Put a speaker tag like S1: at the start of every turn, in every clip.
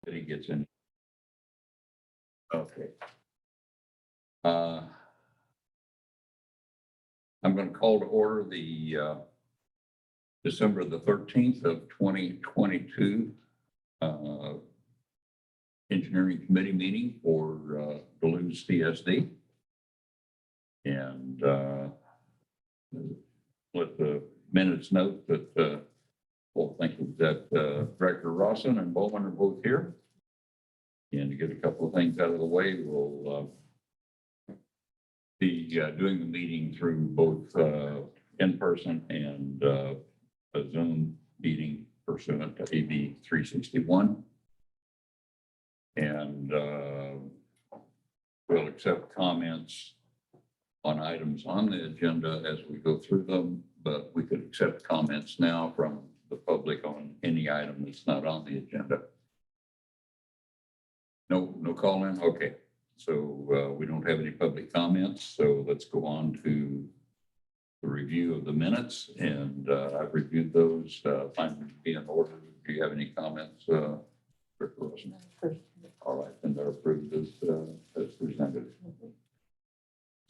S1: that he gets in. Okay. I'm going to call to order the December the 13th of 2022 Engineering Committee meeting for Duluth CSD. And let the minutes note that, well, thank you, that Director Rawson and Bowman are both here. And to get a couple of things out of the way, we'll be doing the meeting through both in person and a Zoom meeting pursuant to AB 361. And we'll accept comments on items on the agenda as we go through them, but we could accept comments now from the public on any item that's not on the agenda. No call in? Okay. So we don't have any public comments. So let's go on to the review of the minutes. And I've reviewed those. Find them to be in order. Do you have any comments? All right, then they're approved as presented.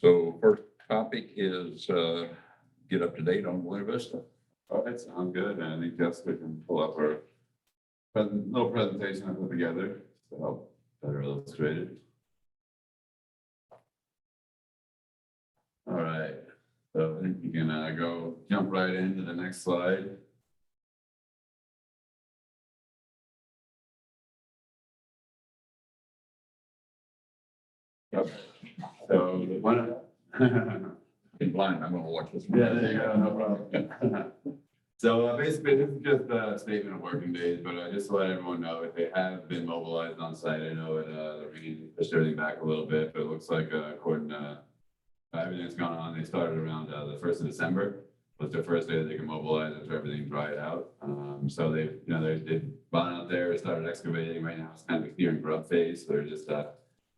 S1: So first topic is get up to date on Buena Vista.
S2: All right, sounds good. And I think Jessica can pull up our little presentation I put together to help better illustrate it. All right, so I think you can jump right into the next slide. Okay. So the one.
S1: In blind, I'm going to watch this.
S2: Yeah, there you go, no problem. So basically, this is just a statement of working days, but just to let everyone know if they have been mobilized on site. I know the rain pushed everything back a little bit, but it looks like according to everything that's gone on, they started around the 1st of December was their first day that they can mobilize after everything dried out. So they've gone out there, started excavating. Right now, it's kind of a clear and grub phase. So they're just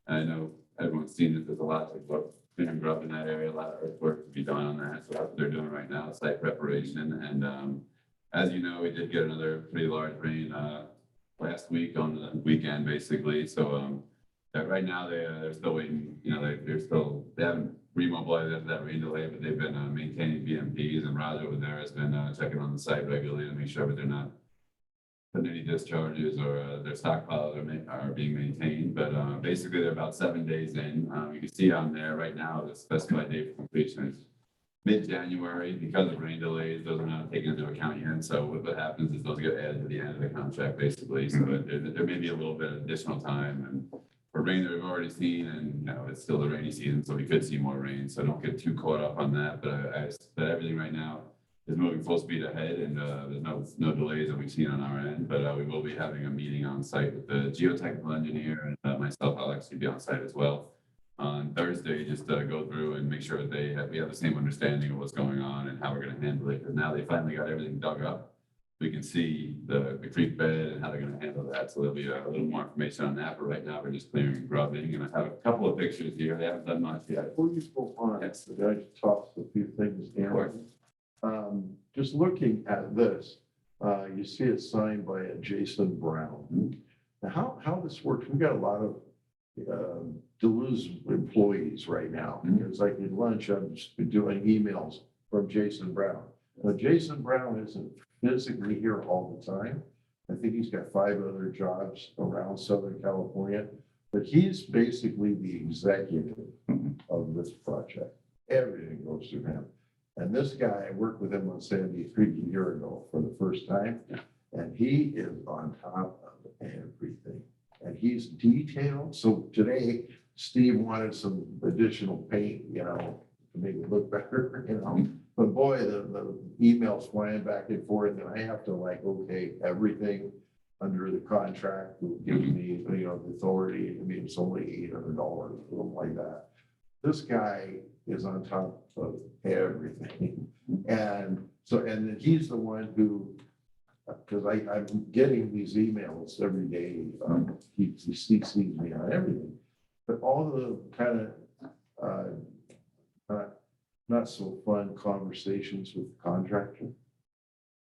S2: I know everyone's seen that there's a lot of clear and grub in that area, a lot of earthwork to be done on that. So that's what they're doing right now, site preparation. And as you know, we did get another pretty large rain last week on the weekend, basically. So right now they're still waiting. You know, they haven't remobilized after that rain delay, but they've been maintaining BMPs, and Raj over there has been checking on the site regularly to make sure that they're not putting any discharges or their stockpiles are being maintained. But basically they're about 7 days in. You can see on there right now the specified date for completion is mid-January. Because of rain delays, those are not taken into account yet. So what happens is those get added to the end of the contract, basically. So there may be a little bit of additional time, and for rain that we've already seen, and you know, it's still the rainy season, so we could see more rain. So don't get too caught up on that. But everything right now is moving full speed ahead, and there's no delays that we've seen on our end. But we will be having a meeting on site with the geotechnical engineer, and myself. I'll actually be on site as well on Thursday, just to go through and make sure that we have the same understanding of what's going on and how we're going to handle it. Because now they finally got everything dug up. We can see the creek bed and how they're going to handle that. So there'll be a little more information on that. But right now we're just clearing and grubbing. And I have a couple of pictures here. They haven't done much yet.
S3: Before you go on,
S2: Yes.
S3: I just tossed a few things down. Just looking at this, you see it signed by a Jason Brown.
S2: Mhm.
S3: Now, how this works, we've got a lot of Duluth employees right now.
S2: Mhm.
S3: It's like at lunch, I've just been doing emails from Jason Brown. Now, Jason Brown isn't physically here all the time. I think he's got 5 other jobs around Southern California, but he's basically the executive of this project. Everything goes through him. And this guy, I worked with him on Sandy Creek a year ago for the first time, and he is on top of everything. And he's detailed. So today, Steve wanted some additional paint, you know, to make it look better, you know. But boy, the emails flying back and forth, and I have to okay everything under the contract will give me, the authority. I mean, it's only $800, something like that. This guy is on top of everything. And then he's the one who, because I'm getting these emails every day. He CCs me on everything, but all the kind of not so fun conversations with the contractor.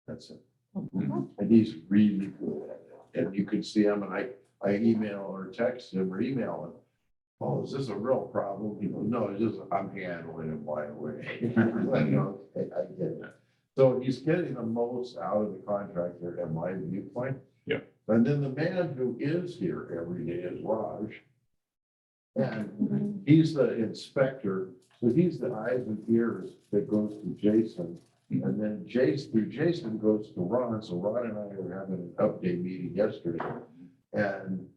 S3: That's it. And he's really good at it. And you can see him, and I email or text him or email him. Oh, is this a real problem? He goes, no, it's just, I'm handling it my way. Like, okay, I get it. So he's getting the most out of the contractor at my viewpoint.
S1: Yeah.
S3: And then the man who is here every day is Raj. And he's the inspector, so he's the eyes and ears that goes to Jason. And then Jason goes to Ron, so Ron and I were having an update meeting yesterday. And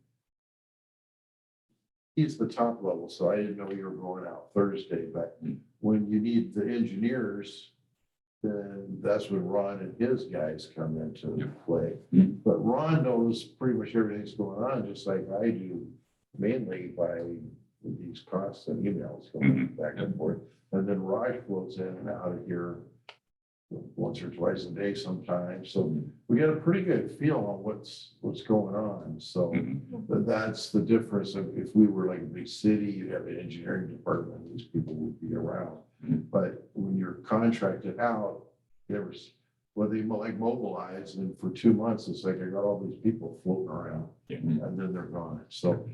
S3: he's the top level, so I didn't know you were going out Thursday, but when you need the engineers, then that's when Ron and his guys come into play. But Ron knows pretty much everything's going on, just like I do, mainly by these constant emails going back and forth. And then Raj floats in and out of here once or twice a day sometimes. So we got a pretty good feel on what's going on. So that's the difference of if we were like a big city, you'd have an engineering department, these people would be around. But when you're contracted out, there's, well, they like mobilize, and for 2 months, it's like I got all these people floating around and then they're gone. So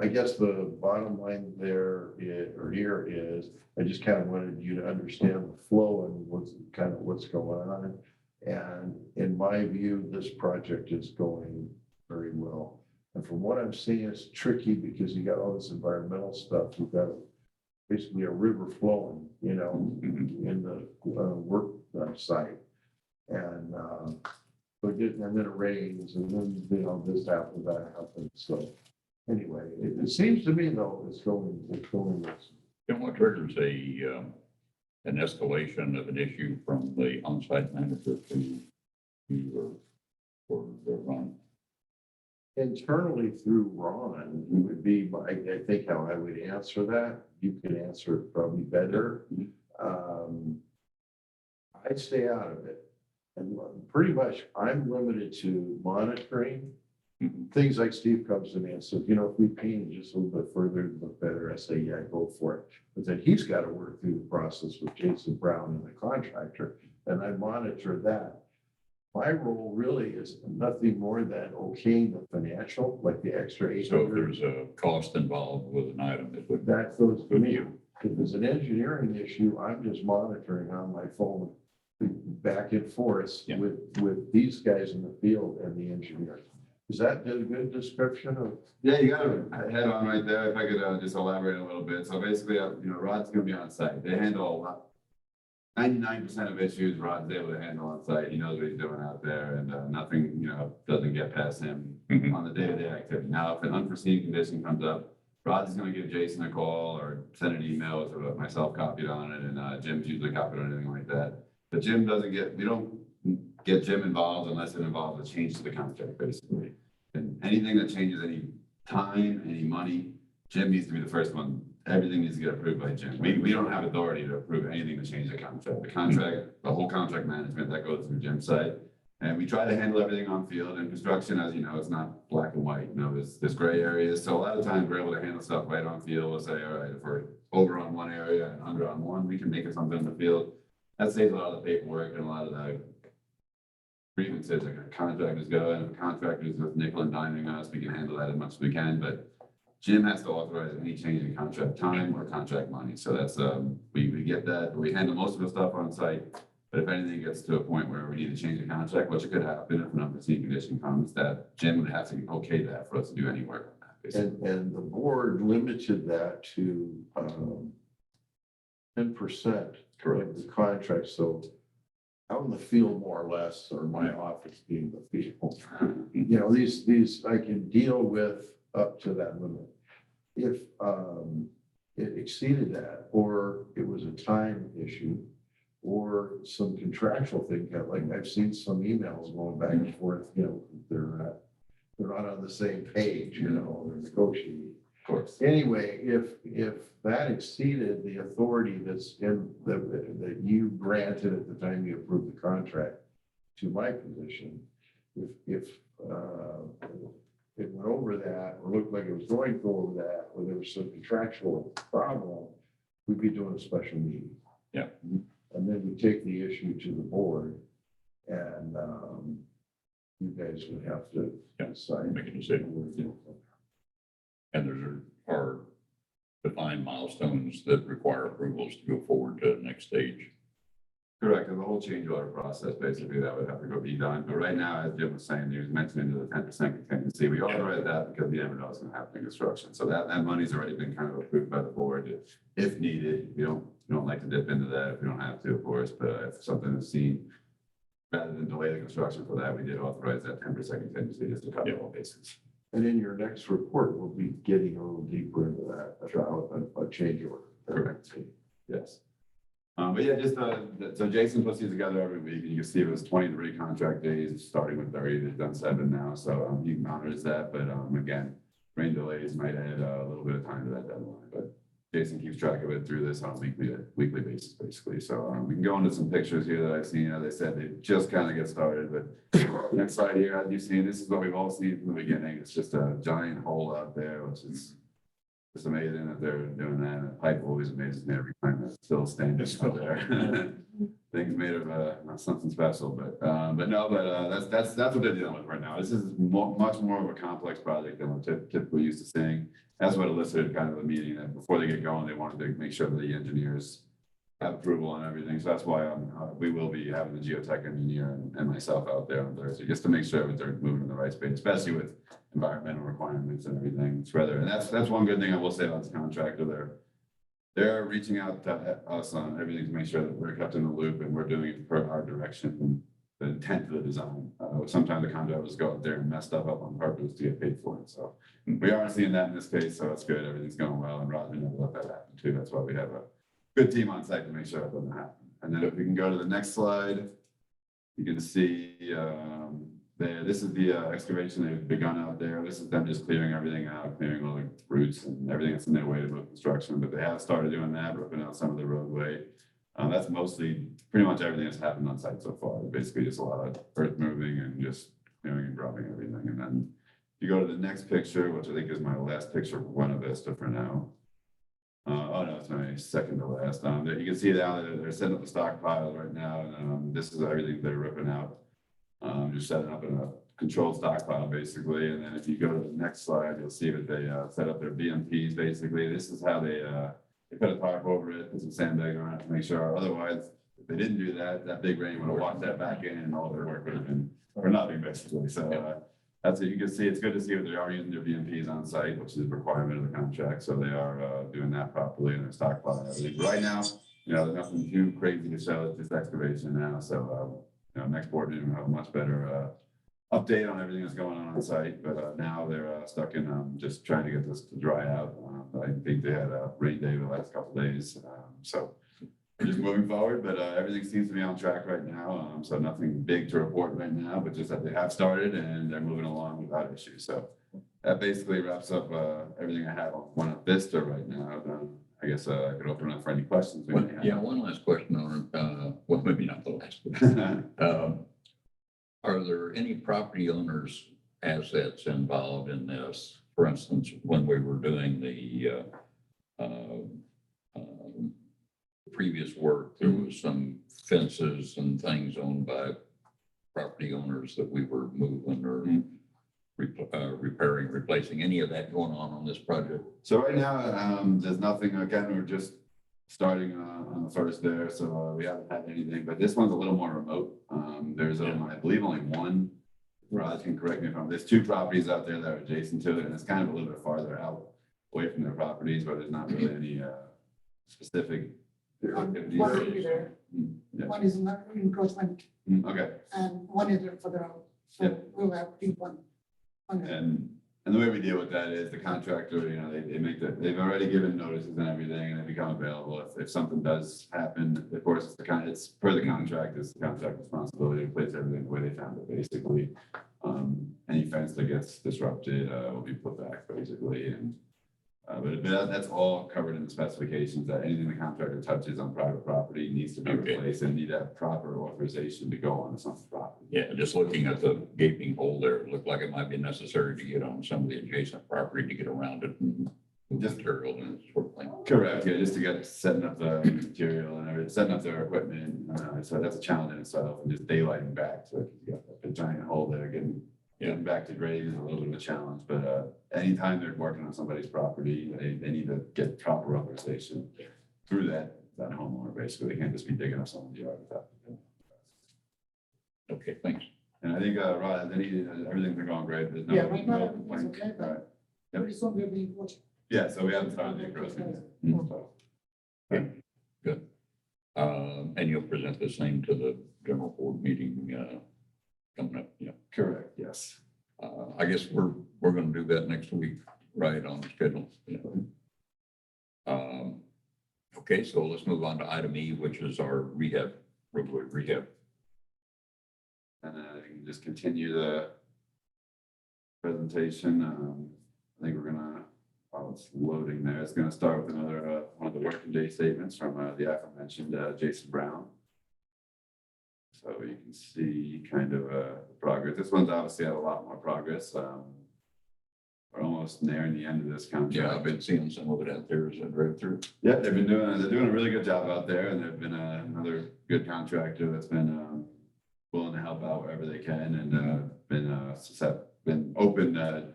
S3: I guess the bottom line there here is, I just kind of wanted you to understand the flow and what's going on. And in my view, this project is going very well. And from what I'm seeing, it's tricky because you got all this environmental stuff. You've got basically a river flowing, in the work site. And and then it rains, and then this happens, that happens. So anyway, it seems to me though, it's going.
S1: And what triggers an escalation of an issue from the on-site manager to or Ron?
S3: Internally through Ron would be, I think how I would answer that. You can answer it probably better. I'd stay out of it. And pretty much I'm limited to monitoring things like Steve comes to me and says, if we paint just a little bit further, look better. I say, yeah, go for it. But then he's got to work through the process with Jason Brown and the contractor, and I monitor that. My role really is nothing more than okaying the financial, like the extra 800.
S1: So if there's a cost involved with an item, it would.
S3: That goes to me. If it's an engineering issue, I'm just monitoring on my phone back and forth with these guys in the field and the engineers. Is that a good description of?
S2: Yeah, you got it head on right there. If I could just elaborate a little bit. So basically, Rod's going to be on site. They handle 99% of issues Rod's able to handle on site. He knows what he's doing out there, and nothing, doesn't get past him on the day-to-day activity. Now, if an unforeseen condition comes up, Rod's going to give Jason a call or send an email with myself copied on it, and Jim's usually copied on anything like that. But Jim we don't get Jim involved unless it involves a change to the contract, basically. And anything that changes any time, any money, Jim needs to be the first one. Everything needs to get approved by Jim. We don't have authority to approve anything to change the contract. The whole contract management, that goes through Jim's side. And we try to handle everything on field. And construction, as you know, it's not black and white. There's gray areas. So a lot of times we're able to handle stuff right on field. We'll say, all right, if we're over on one area and under on one, we can make it something in the field. That saves a lot of the paperwork and a lot of the grievances that contractors go. And if a contractor is just nickel and diming us, we can handle that as much as we can. But Jim has to authorize any change in contract time or contract money. So that's, we get that. We handle most of the stuff on site. But if anything gets to a point where we need to change the contract, which it could happen if an unforeseen condition comes, that Jim would have to okay that for us to do any work on that.
S3: And the board limited that to 10% of the contract. So out in the field, more or less, or my office being the field, these I can deal with up to that limit. If it exceeded that, or it was a time issue, or some contractual thing, like I've seen some emails going back and forth, they're not on the same page, they're negotiating.
S2: Of course.
S3: Anyway, if that exceeded the authority that's in that you granted at the time you approved the contract to my position, if it went over that or looked like it was going to go over that, or there was some contractual problem, we'd be doing a special meeting.
S1: Yeah.
S3: And then we take the issue to the board, and you guys would have to decide.
S1: Make a decision. And there are defined milestones that require approvals to go forward to the next stage.
S2: Correct, and the whole change order process, basically, that would have to go be done, but right now, as Jim was saying, he was mentioning the 10% contingency, we authorized that because we never know what's gonna happen in construction, so that money's already been kind of approved by the board, if needed, we don't like to dip into that if we don't have to, of course, but if something is seen, rather than delay the construction for that, we did authorize that 10% contingency just to cover all bases.
S3: And in your next report, we'll be getting a little deeper into that about a change order.
S2: Correct. Yes. But yeah, just, so Jason puts these together every week, and you can see it was 23 contract days, starting with 30, they've done 7 now, so, he monitors that, but, again, rain delays might add a little bit of time to that deadline, but Jason keeps track of it through this on a weekly basis, basically, so, we can go into some pictures here that I've seen, as I said, they just kind of get started, but next slide here, as you've seen, this is what we've all seen from the beginning, it's just a giant hole out there, which is it's amazing that they're doing that. And the pipe always amazes me every time it's still standing out there. Things made of not something special, but that's what they're dealing with right now. This is much more of a complex project than we're typically used to seeing. That's what elicited kind of the meeting that before they get going, they wanted to make sure that the engineers have approval on everything. So that's why we will be having the geotech engineer and myself out there on Thursday, just to make sure that they're moving in the right space, especially with environmental requirements and everything. It's rather, and that's one good thing I will say about this contractor. They're reaching out to us on everything to make sure that we're kept in the loop and we're doing it per our direction and the intent of the design. Sometimes the contractors go out there and mess stuff up on purpose to get paid for it. So we aren't seeing that in this case, so that's good. Everything's going well, and Roger never let that happen too. That's why we have a good team on site to make sure it doesn't happen. And then if we can go to the next slide, you can see there. This is the excavation they've begun out there. This is them just clearing everything out, clearing all the roots and everything that's in their way to move construction. But they have started doing that, ripping out some of the roadway. That's mostly pretty much everything that's happened on site so far. Basically, just a lot of earth moving and just clearing and dropping everything. And then you go to the next picture, which I think is my last picture for Buena Vista for now. Oh no, it's my second to last. You can see now that they're setting up the stockpile right now, and this is everything they're ripping out. Just setting up in a controlled stockpile basically, and then if you go to the next slide, you'll see that they set up their BMPs. Basically, this is how they put a tarp over it, put some sandbags around it to make sure. Otherwise, if they didn't do that, that big rain would have washed that back in, and all their work would have been for nothing basically. So. That's what you can see. It's good to see that they are using their BMPs on site, which is a requirement of the contract. So they are doing that properly in their stockpile and everything. Right now, there's nothing too crazy to show. It's just excavation now. So, next board meeting will have a much better update on everything that's going on site. But now they're stuck in just trying to get this to dry out. I think they had a rain day the last couple of days. So we're just moving forward, but everything seems to be on track right now. So nothing big to report right now, but just that they have started and they're moving along without issues. So that basically wraps up everything I have on Buena Vista right now. I guess I could open up for any questions.
S1: One last question on well, maybe not the last. Are there any property owners' assets involved in this? For instance, when we were doing the previous work, there was some fences and things owned by property owners that we were moving or repairing, replacing. Any of that going on this project?
S2: So right now, there's nothing. Again, we're just starting on the first there, so we haven't had anything. But this one's a little more remote. There's, I believe, only one. Raj can correct me if I'm. There's 2 properties out there that are adjacent to it, and it's kind of a little bit farther out, away from their properties, but there's not really any specific.
S4: One will be there.
S2: Yeah.
S4: One is not encroachment
S2: Okay.
S4: and one is further out. So
S2: Yeah.
S4: we'll have one.
S2: And the way we deal with that is the contractor, they've already given notices and everything, and they become available. If something does happen, of course, it's per the contract, it's the contract responsibility to place everything the way they found it, basically. Any fence that gets disrupted will be put back, basically, and but that's all covered in the specifications, that anything the contractor touches on private property needs to be replaced and need to have proper authorization to go on someone's property.
S1: Yeah, just looking at the gaping hole there, it looked like it might be necessary to get on some of the adjacent property to get around it and move
S2: Just
S1: material and sort of thing.
S2: Correct, yeah, just to get setting up the material and everything, setting up their equipment. So that's a challenge in itself, and just daylighting back so that you got that giant hole there, getting back to grade is a little bit of a challenge, but, anytime they're working on somebody's property, they need to get proper authorization through that homeowner, basically. They can't just be digging up someone's yard without.
S1: Okay, thanks.
S2: And I think, Rod, everything's been going great. There's
S4: Yeah,
S2: no,
S4: right now
S2: no
S4: everything's
S2: complaints.
S4: okay, but
S2: All right. Yep.
S4: pretty soon we'll be watching.
S2: Yeah, so we haven't started the crossing.
S1: Mhm.
S2: So,
S1: Good. And you'll present the same to the general board meeting, coming up, yeah.
S2: correct, yes.
S1: I guess we're gonna do that next week, right, on schedule. Yeah. Okay, so let's move on to item E, which is our rehab, roadway rehab.
S2: And you can just continue the presentation. I think we're gonna, while it's loading there, it's gonna start with another, one of the working day statements from the aforementioned Jason Brown. So you can see kind of progress. This one's obviously had a lot more progress. We're almost nearing the end of this contract.
S1: Yeah, I've been seeing some of it out there as I drove through.
S2: Yeah, they're doing a really good job out there, and they've been another good contractor that's been willing to help out wherever they can, and been open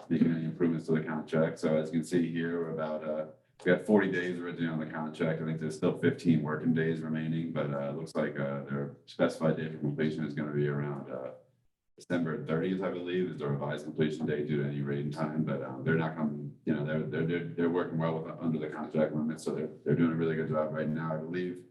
S2: making any improvements to the contract. So as you can see here, we're about we got 40 days originally on the contract. I think there's still 15 working days remaining, but it looks like their specified date for completion is going to be around December 30th, I believe, is the revised completion date due to any rain time. But they're not coming, they're working well with under the contract limits, so they're doing a really good job right now, I believe.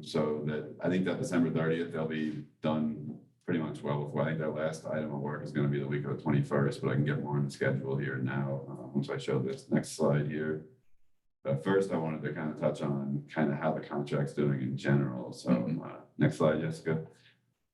S2: So that I think that December 30th they'll be done pretty much well before. I think that last item of work is going to be the week of the 21st, but I can get more on the schedule here now once I show this next slide here. But first, I wanted to kind of touch on kind of how the contract's doing in general. So next slide, Jessica.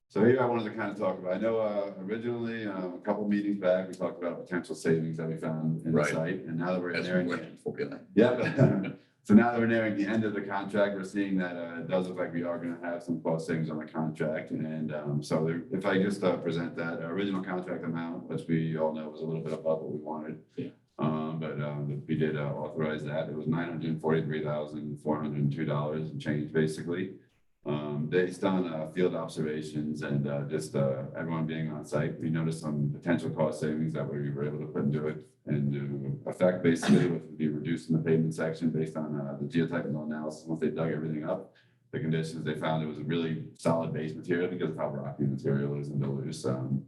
S2: So here I wanted to kind of talk about, I know originally a couple meetings back, we talked about potential savings that we found in the
S1: Right.
S2: site. And now that we're
S1: That's
S2: nearing,
S1: what for you then.
S2: yeah. So now that we're nearing the end of the contract, we're seeing that it does look like we are going to have some cost savings on the contract. And if I just present that original contract amount, which we all know was a little bit above what we wanted.
S1: Yeah.
S2: But we did authorize that. It was $943,402 and change, basically. Based on field observations and just everyone being on site, we noticed some potential cost savings that we were able to put into effect, basically, which would be reducing the pavement section based on the geotechnical analysis. Once they dug everything up, the conditions, they found it was a really solid base material because of how rocky the material is in Duluth. So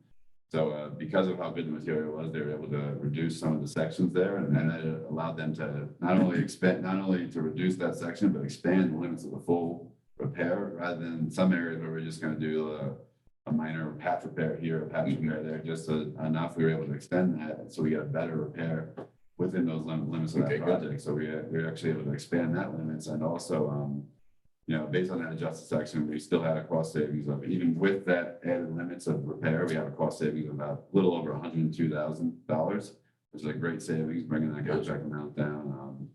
S2: because of how good the material was, they were able to reduce some of the sections there, and that allowed them to not only to reduce that section, but expand the limits of the full repair, rather than some areas where we're just going to do a minor patch repair here, a patch repair there, just enough. We were able to extend that, so we got a better repair within those limits of that project. So we're actually able to expand that limits, and also, based on that adjusted section, we still had a cost savings of, even with that added limits of repair, we have a cost savings of about a little over $102,000, which is a great savings, bringing that contract amount down.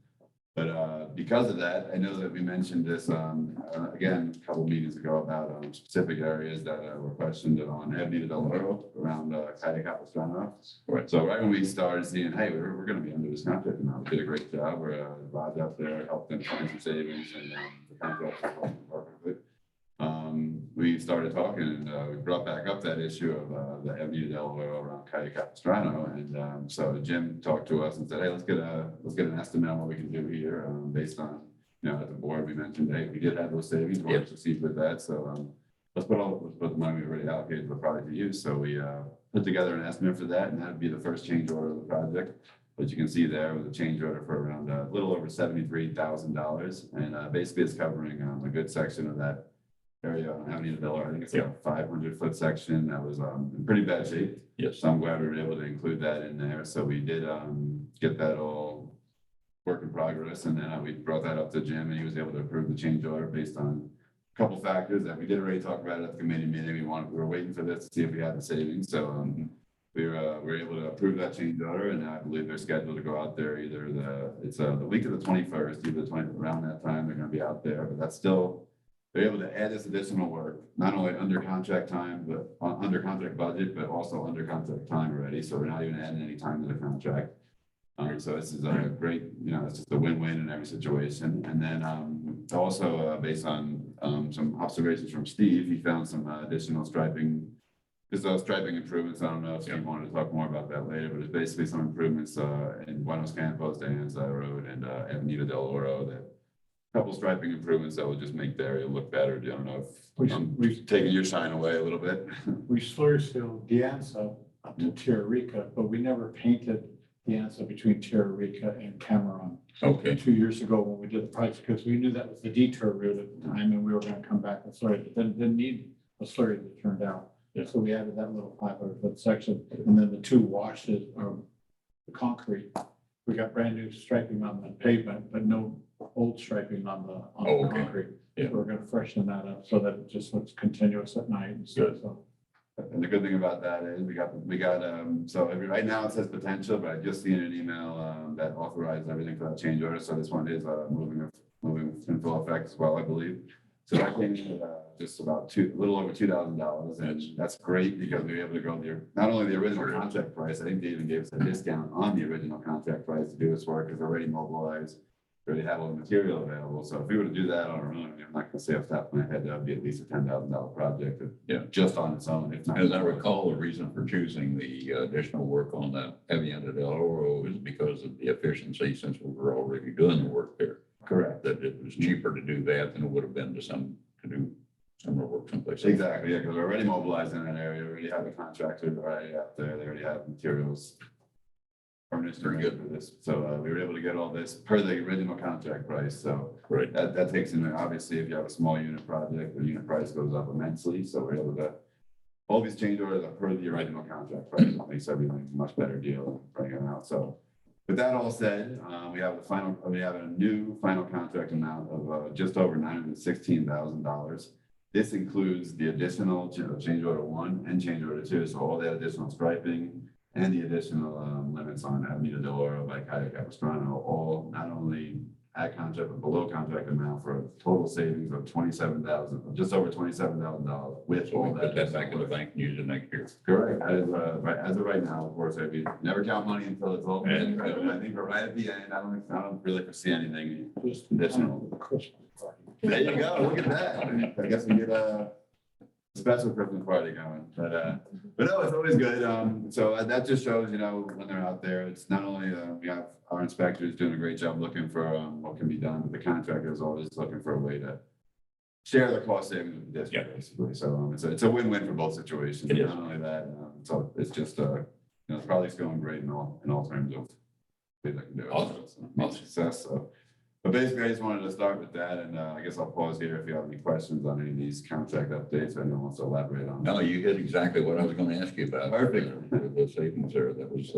S2: But because of that, I know that we mentioned this again a couple meetings ago about specific areas that were questioned on Avenida del Oro around Calle Capistrano.
S1: Right.
S2: So right when we started seeing, hey, we're going to be under this contract now, we did a great job. Rod up there helped them find some savings, and the contract was working perfectly. We started talking, and we brought back up that issue of the Avenida del Oro around Calle Capistrano, and so Jim talked to us and said, hey, let's get an estimate on what we can do here, based on, at the board we mentioned, hey, we did have those savings, we're going to proceed with that, so let's put the money we already allocated for the project to use. So we put together an estimate for that, and that would be the first change order of the project. But you can see there was a change order for around a little over $73,000, and basically it's covering a good section of that area on Avenida del Oro. I think it's like a 500-foot section that was in pretty bad shape.
S1: Yes.
S2: So I'm glad we were able to include that in there. So we did get that all work in progress, and then we brought that up to Jim, and he was able to approve the change order based on a couple factors that we did already talk about at the committee meeting. We were waiting for this to see if we had the savings. So we were able to approve that change order, and I believe they're scheduled to go out there either the week of the 21st, either the 20th, around that time they're going to be out there. But that's still, they're able to add this additional work, not only under contract time, but under contract budget, but also under contract time already. So we're not even adding any time to the contract. So this is a great, it's just a win-win in every situation. And then also based on some observations from Steve, he found some additional striping just those striping improvements. I don't know if you wanted to talk more about that later, but it's basically some improvements in Buenos Campos, Danza Road and Avenida del Oro, that couple striping improvements that will just make the area look better. I don't know if I'm taking your shine away a little bit.
S5: We slur sealed Dianza up to Tierra Rica, but we never painted Dianza between Tierra Rica and Cameron.
S1: Okay.
S5: 2 years ago when we did the project, because we knew that was the detour route at the time and we were gonna come back and slurry, but then didn't need a slurry, it turned out.
S1: Yeah.
S5: So we added that little 500-foot section and then the two washes or the concrete. We got brand new striping on the pavement, but no old striping on the
S1: Oh, okay.
S5: concrete.
S1: Yeah.
S5: So we're gonna freshen that up so that it just looks continuous at night and stuff,
S1: Good.
S5: so.
S2: And the good thing about that is right now it says potential, but I just seen an email that authorized everything for that change order. So this one is moving in full effect as well, I believe. So that came in just about a little over $2,000, and that's great because we were able to go not only the original contract price. I think they even gave us a discount on the original contract price to do this work because they're already mobilized. We already have all the material available. So if we were to do that on our own, I'm not going to say off the top of my head, that would be at least a $10,000 project. Just on its own. If not,
S1: As I recall, the reason for choosing the additional work on the Avenida del Oro is because of the efficiency, since we were already doing the work there.
S2: Correct.
S1: That it was cheaper to do that than it would have been to do summer work someplace else.
S2: Exactly, yeah, because we're already mobilized in that area. We already have the contractor already out there. They already have materials. Furnished
S1: Very
S2: good for this. So we were able to get all this per the original contract price. So
S1: Right.
S2: that takes into, obviously, if you have a small unit project, the unit price goes up immensely. So we're able to, all these change orders are per the original contract price. It makes everything a much better deal than bringing it out. So with that all said, we have a new final contract amount of just over $916,000. This includes the additional change order 1 and change order 2. So all that additional striping and the additional limits on Avenida del Oro by Cayo Capistrano, all not only at contract but below contract amount for a total savings of just over $27,000 with
S1: So
S2: all
S1: we
S2: that.
S1: put that back in the bank and use it next year.
S2: Correct. As of right now, of course, we never count money until it's all.
S1: And-
S2: I think we're right at the end. I don't really foresee anything
S5: Just
S2: additional.
S5: the Christmas party.
S2: There you go. Look at that. I guess we get a special Christmas party going, but no, it's always good. So that just shows, when they're out there, it's not only, we have our inspectors doing a great job looking for what can be done, but the contractor is always looking for a way to share the cost savings with the district, basically. So it's a win-win for both situations.
S1: It is.
S2: Not only that, so it's just, the project's going great in all terms of things I can do.
S1: Awesome.
S2: So it's a huge success. So. But basically, I just wanted to start with that, and I guess I'll pause here if you have any questions on any of these contract updates. Anyone wants to elaborate on?
S1: No, you hit exactly what I was going to ask you about.
S2: Perfect.
S1: The savings there, that was,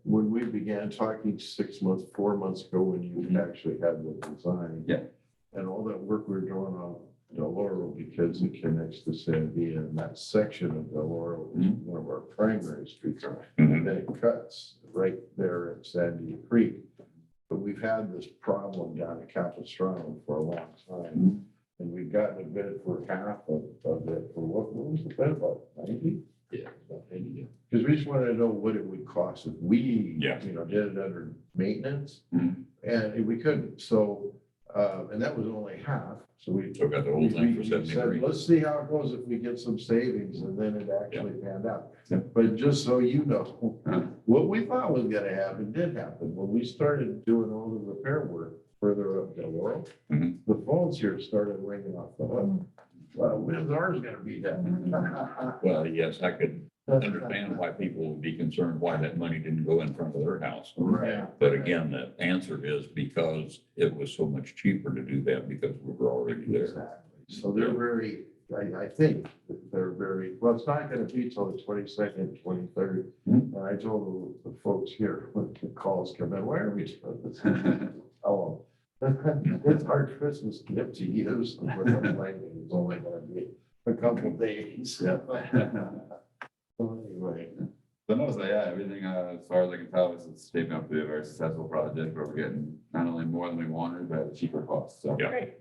S3: When we began talking 4 months ago, when you actually had the design.
S2: Yeah.
S3: And all that work we're doing on Del Oro, because it connects to Sandia, and that section of Del Oro is one of our primary streets. And then it cuts right there at Sandia Creek. But we've had this problem down at Capistrano for a long time. And we've gotten a bid for half of it. For what was the bid, about 90?
S1: yeah, about 80, yeah.
S3: Because we just wanted to know what it would cost if we,
S1: Yeah.
S3: did it under maintenance.
S2: Mhm.
S3: And we couldn't, so, and that was only half, so we.
S1: So got the whole thing for
S3: we said,
S1: 73.
S3: let's see how it goes if we get some savings, and then it actually panned out.
S2: Yeah.
S3: But just so you know,
S2: Uh,
S3: what we thought was gonna happen did happen. When we started doing all the repair work further up Del Oro,
S1: Mhm.
S3: the phones here started ringing off the hook. Well, when's ours gonna be done?
S1: Well, yes, I could understand why people would be concerned why that money didn't go in front of their house.
S3: Right.
S1: But again, the answer is because it was so much cheaper to do that because we were already there.
S3: Exactly. So they're very, I think they're very, well, it's not gonna be till the 22nd, 23rd. And I told the folks here, when the calls come in, why are we doing this? Oh, it's our Christmas gift to you. So we're complaining it's only gonna be a couple days. So anyway,
S2: So no, so yeah, everything, as far as I can tell, is shaping up to be a very successful project where we're getting not only more than we wanted, but at a cheaper cost. So.
S1: Yeah.
S4: Great.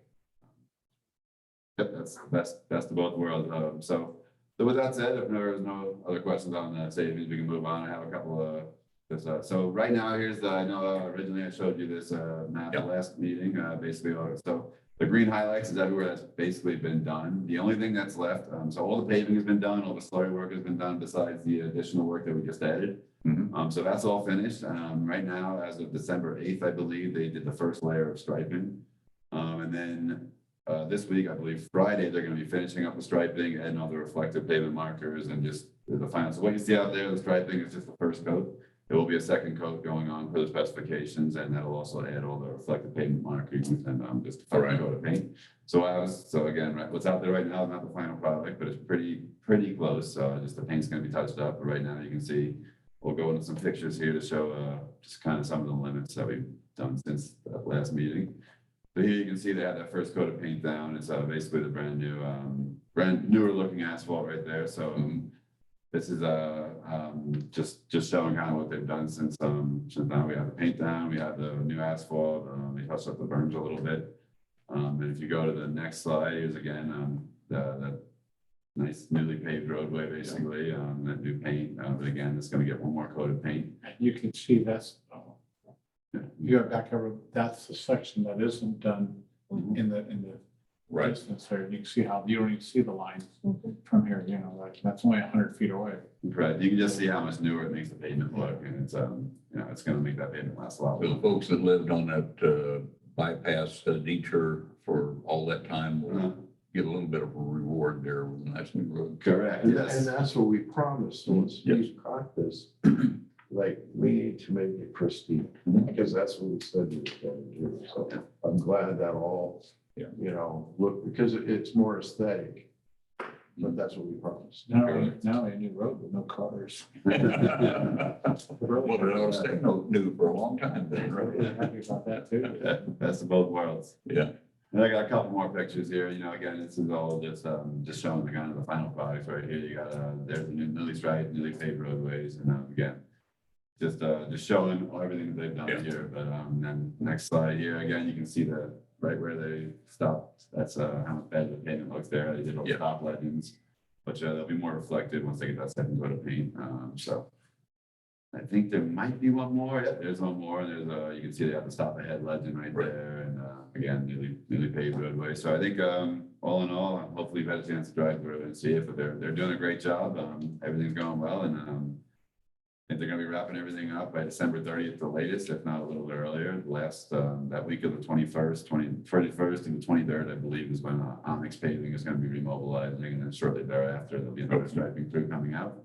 S2: Yep, that's best of both worlds. So with that said, if there is no other questions on the savings, we can move on. I have a couple of this. So right now, I know originally I showed you this map
S1: Yep.
S2: last meeting, basically. So The green highlights is everywhere that's basically been done. The only thing that's left, so all the paving has been done, all the slurry work has been done besides the additional work that we just added.
S1: Mhm.
S2: So that's all finished. Right now, as of December 8th, I believe, they did the first layer of striping. And then this week, I believe Friday, they're gonna be finishing up the striping and all the reflective pavement markers and just the final. So what you see out there, the striping is just the first coat. There will be a second coat going on per the specifications, and that'll also add all the reflective pavement markings and just a second coat of paint. So again, right, what's out there right now is not the final product, but it's pretty close. Just the paint's gonna be touched up. But right now, you can see, we'll go into some pictures here to show just kind of some of the limits that we've done since the last meeting. So here you can see they had that first coat of paint down. It's basically the brand newer looking asphalt right there. So this is just showing kind of what they've done since now. We have the paint down, we have the new asphalt, they touched up the berms a little bit. And if you go to the next slide, here's again the nice newly paved roadway, basically, that new paint. But again, it's going to get one more coat of paint.
S5: And you can see that's, you got back over, that's the section that isn't done in the
S1: Right.
S5: distance there. You can see how, you don't even see the lines from here, you know, like that's only 100 feet away.
S2: Right, you can just see how much newer it makes the pavement look, and it's it's going to make that pavement last a lot
S1: The
S2: longer.
S1: folks that lived on that bypass detour for all that time will get a little bit of a reward there with a nice new road.
S2: Correct.
S3: And
S2: Yes.
S3: that's what we promised. So when Steve caught this, like, we need to make it pristine, because that's what we said we were going to do. So I'm glad that all, look, because it's more aesthetic, but that's what we promised.
S5: Now a new road with no cars.
S1: Well, it'll stay new for a long time then,
S5: Really
S1: right?
S5: happy about that too.
S2: Best of both worlds.
S1: Yeah.
S2: And I got a couple more pictures here. Again, this is all just showing the kind of the final products right here. You got there's the newly striped, newly paved roadways, and again, just showing everything that they've done here. But then next slide here, again, you can see the right where they stopped. That's how much better the pavement looks there. They did all the stop legends, but they'll be more reflective once they get that second coat of paint. So I think there might be one more. Yeah, there's one more. There's you can see they have the stop ahead legend right there, and again, newly paved roadway. So I think all in all, hopefully you've had a chance to drive through it and see it. But they're doing a great job. Everything's going well, and I think they're going to be wrapping everything up by December 30th, the latest, if not a little bit earlier. Last that week of the 21st to the 23rd, I believe, is when Onyx Paving is going to be remobilizing, and then shortly thereafter there'll be another striping crew coming out.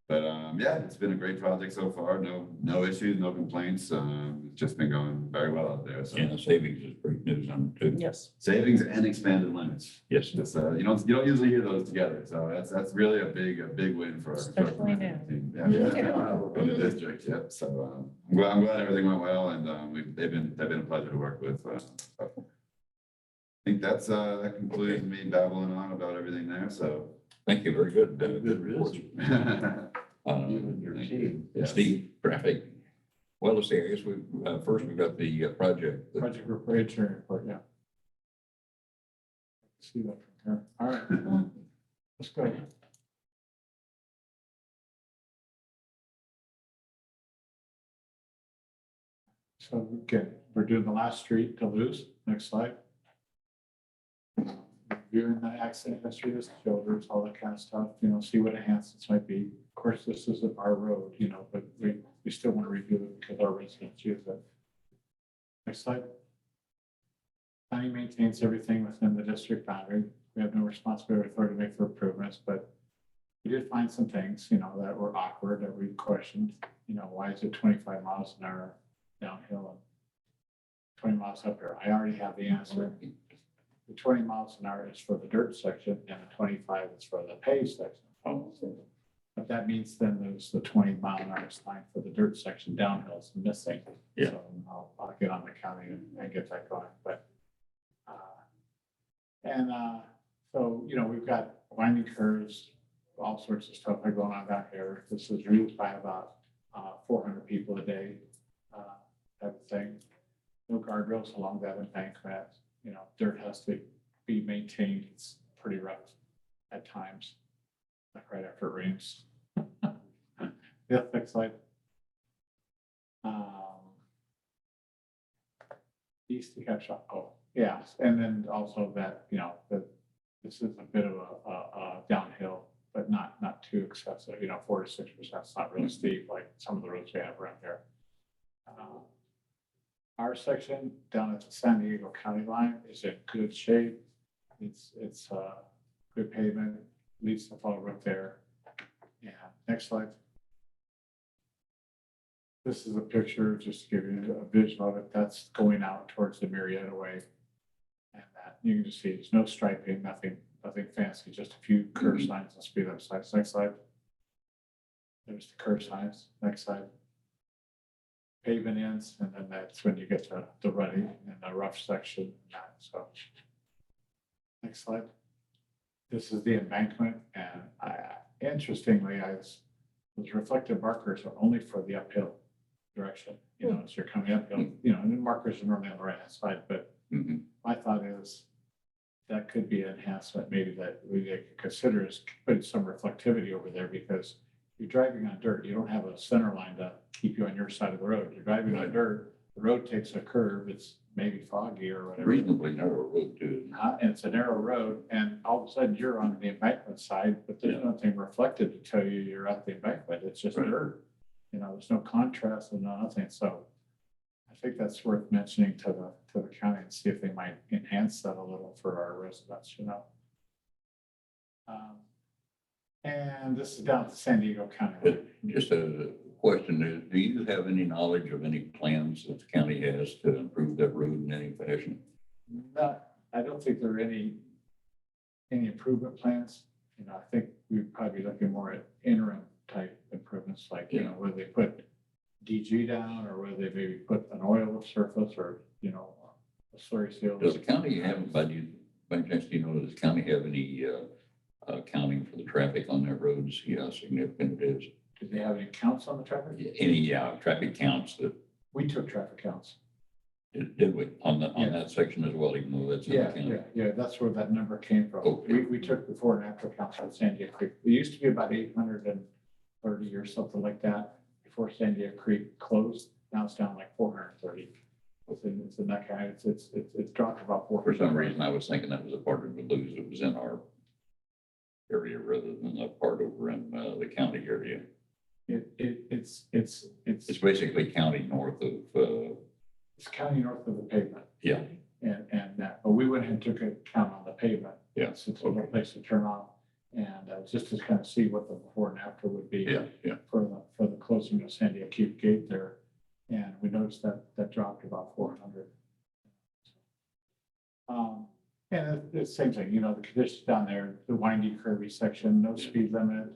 S2: But yeah, it's been a great project so far. No issues, no complaints. It's just been going very well out there. So
S1: And the savings is great news on it too.
S6: Yes.
S2: savings and expanded limits.
S1: Yes.
S2: Just, you don't usually hear those together. So that's really a big win for us.
S6: Especially now.
S2: For the district. Yep. So I'm glad everything went well, and they've been a pleasure to work with. So I think that concludes me babbling on about everything there. So.
S1: Thank you. Very good.
S3: Good
S1: report.
S3: You
S1: Uh,
S3: and your team.
S2: Yes.
S1: Steve, traffic. Well, let's see, I guess first we've got the project.
S5: Project report, engineering report, yeah. See that from here. All right, let's go. So, okay, we're doing the last street to lose. Next slide. Reviewing the accident history, the shoulders, all that kind of stuff, see what enhancements might be. Of course, this isn't our road, but we still want to review it because our residents use it. Next slide. County maintains everything within the district boundary. We have no responsibility or authority to make for improvements, but we did find some things, that were awkward, that we questioned. Why is it 25 miles an hour downhill and 20 miles up here? I already have the answer. The 20 miles an hour is for the dirt section and the 25 is for the paved section. But that means then there's the 20-mile-an-hour sign for the dirt section downhill is missing.
S1: Yeah.
S5: So I'll get on the county and get that going. But so we've got winding curves, all sorts of stuff going on down here. This is used by about 400 people a day, type of thing. No guardrails along that embankment. Dirt has to be maintained. It's pretty rough at times, like right after it rains. Yeah, next slide. East to catch up. Oh, Yeah, and then also that, you know, that this is a bit of a downhill, but not too excessive, you know, 4 to 6%, it's not really steep like some of the roads we have around here. Our section down at the San Diego County line is in good shape. It's good pavement, leads to follow right there. Yeah, next slide. This is a picture, just to give you a visual of it, that's going out towards the Marietta Way. And that, you can just see, there's no striping, nothing fancy, just a few curve signs and speed up signs. Next slide. There's the curve signs, next slide. Pavement ends, and then that's when you get to the rutty and the rough section. So, next slide. This is the embankment, and interestingly, those reflective markers are only for the uphill direction. You know, as you're coming uphill, you know, and the markers are normally on the right hand side, but my thought is that could be an enhancement, maybe that we could consider is putting some reflectivity over there, because you're driving on dirt. You don't have a center line to keep you on your side of the road. You're driving on dirt. The road takes a curve. It's maybe foggy or whatever.
S1: Reasonably narrow road too.
S5: And it's a narrow road, and all of a sudden you're on the embankment side, but there's nothing reflective to tell you you're at the embankment. It's just dirt. You know, there's no contrast and nothing. So I think that's worth mentioning to the county and see if they might enhance that a little for our residents, you know. And this is down to San Diego County.
S1: Just a question, do you have any knowledge of any plans that the county has to improve that road in any fashion?
S5: I don't think there are any improvement plans. You know, I think we'd probably be looking more at interim type improvements, like, you know, whether they put DG down or whether they maybe put an oil surface or, you know, a slurry seal.
S1: Does the county have, by chance, do you know, does the county have any accounting for the traffic on their roads? See how significant it is?
S5: Do they have any counts on the traffic?
S1: Any traffic counts that
S5: We took traffic counts.
S1: did we on that section as well, even though that's in the county?
S5: Yeah, that's where that number came from.
S1: Okay.
S5: We took before and after counts on San Diego Creek. It used to be about 830 or something like that before San Diego Creek closed. Now it's down like 430. It's in that kind. It's dropped about 4%.
S1: For some reason, I was thinking that was a part of the lose. It was in our area rather than a part over in the county area.
S5: It's
S1: It's basically county north of.
S5: It's county north of the pavement.
S1: Yeah.
S5: And that, but we went ahead and took a count on the pavement.
S1: Yeah.
S5: It's a little place to turn off, and just to kind of see what the before and after would be.
S1: Yeah.
S5: For the closing of San Diego Keep Gate there, and we noticed that dropped about 400. And it's the same thing, you know, the conditions down there, the windy, curvy section, no speed limit,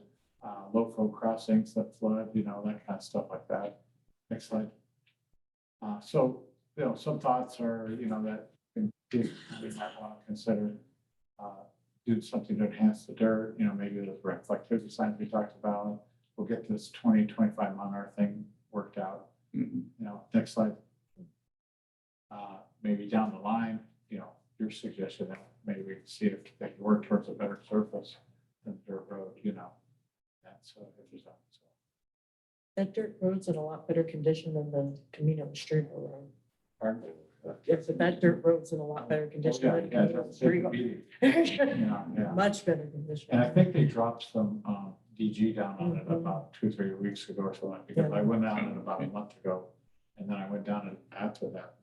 S5: low flow crossings that flood, you know, that kind of stuff like that. Next slide. So, you know, some thoughts are, you know, that we might want to consider do something to enhance the dirt, you know, maybe the reflectivity signs we talked about. We'll get this 20-25 mile thing worked out. You know, next slide. Maybe down the line, you know, your suggestion that maybe we can see if they can work towards a better surface than dirt road, you know. That's if there's that. So.
S6: That dirt road's in a lot better condition than the Camino Street road.
S5: Pardon?
S6: Yes, but that dirt road's in a lot better condition than Camino
S5: that's
S6: Street.
S5: meeting. Yeah.
S6: Much better condition.
S5: And I think they dropped some DG down on it about 2-3 weeks ago or something, because I went down it about a month ago, and then I went down it after that,